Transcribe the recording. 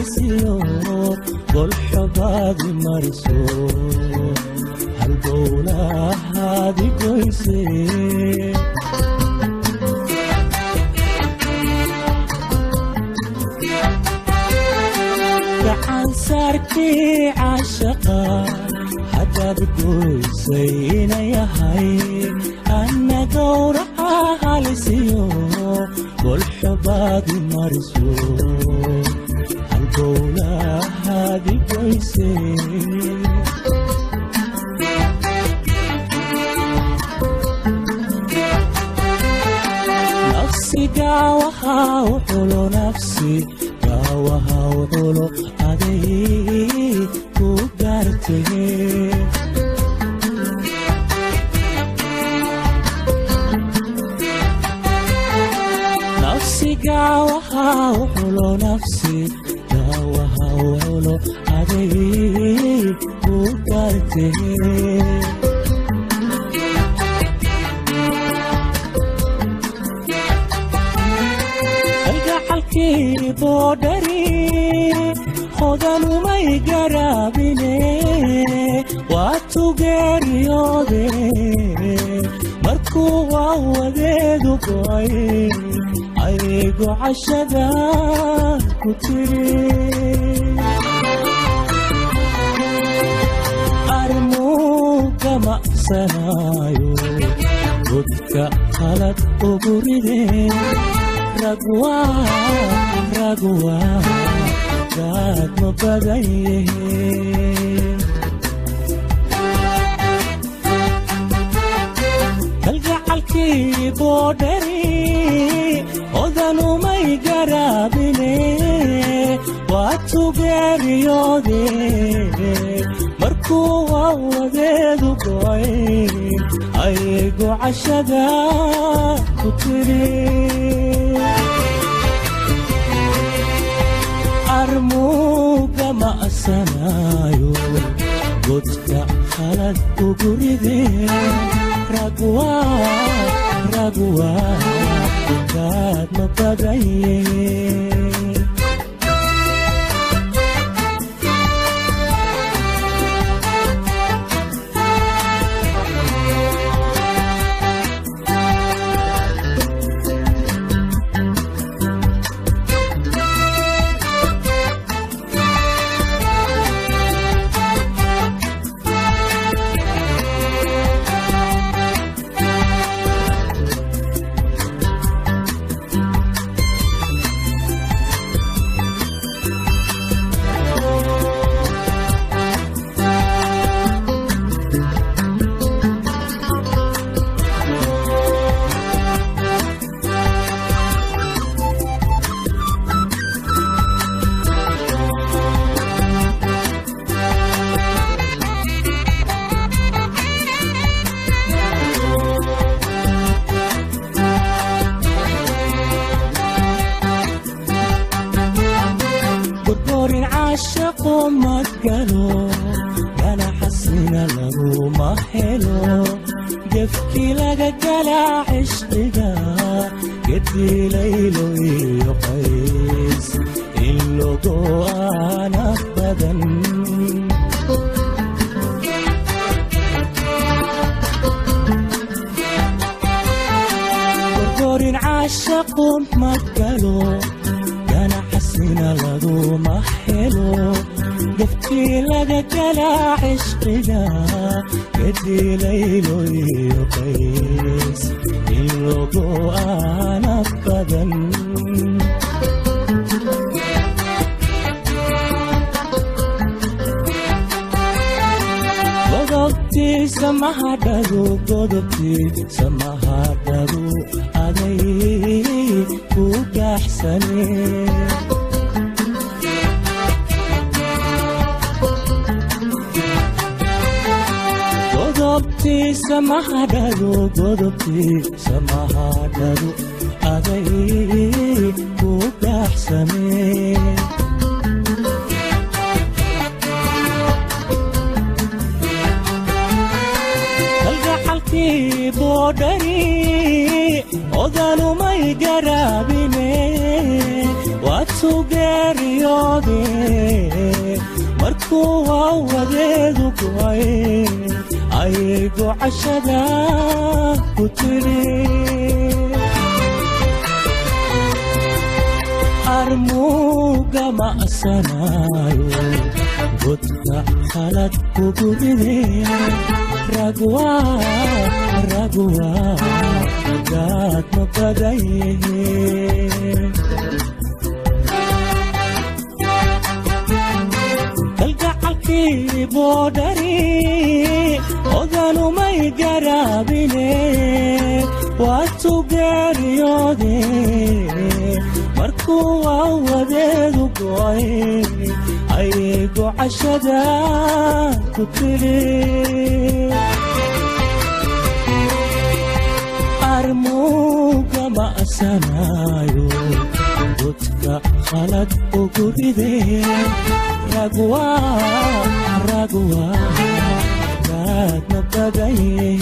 halisiyo gol xabaad mariso halbowlahaadi goyse gacan saarkii caashaqa hadaad goysayna yahay anna gowraca halisiyo gol xabaad mariso halbowlahaadi goyse nafsi gaawaha wuxulo nafsi gaawaha wuxulo aday ku gaartay nafsi gaawaha wuxulo nafsi gaawaha wuxulo aday ku gaartay boodhari hodanu may garaabine waa tugeeriyoode markuu waa wadeedu go'ay aygu cashada ku tiri armuuga maqsanaayo godka qalad ugu rideen ragwa gaad ma badan yihiin kalgacalkii boodhari hodanu may garaabine waa tugeeriyoode markuu waa wadeedu go'ay aygu cashada ku tiri armuuga ma'sanaayo godka qalad ugu rideen ragwa gaad ma badan yihiin عاشقو مقالو أنا حسنا له ما حلو جفكي لقى قلع عشقنا قدي ليلو يقيس إلو أنا بدن قرقورين عاشقو مقالو أنا حسنا له ما حلو قفتي لقى قلع عشقنا قدي ليلو يقيس إلو أنا بدن قدبتي سمها دارو قدبتي سمها دارو علي فوق أحسني قدبتي سمها دارو قدبتي سمها دارو علي فوق أحسني بودري أذن ما يجربني واتسوغريودي kuwa wadeedu go'ay ayago cashada ku tiri armuga ma asanayo godka khalad kugu ridee ragwa gaad ma badaye kalgacalkii boodhari odanumay garaabine waatu geeriyoode markuu wadeedu go'ay ayago cashada ku tiri armuga ma asanayo godka khalad ugu ridee ragwa gaad ma badaye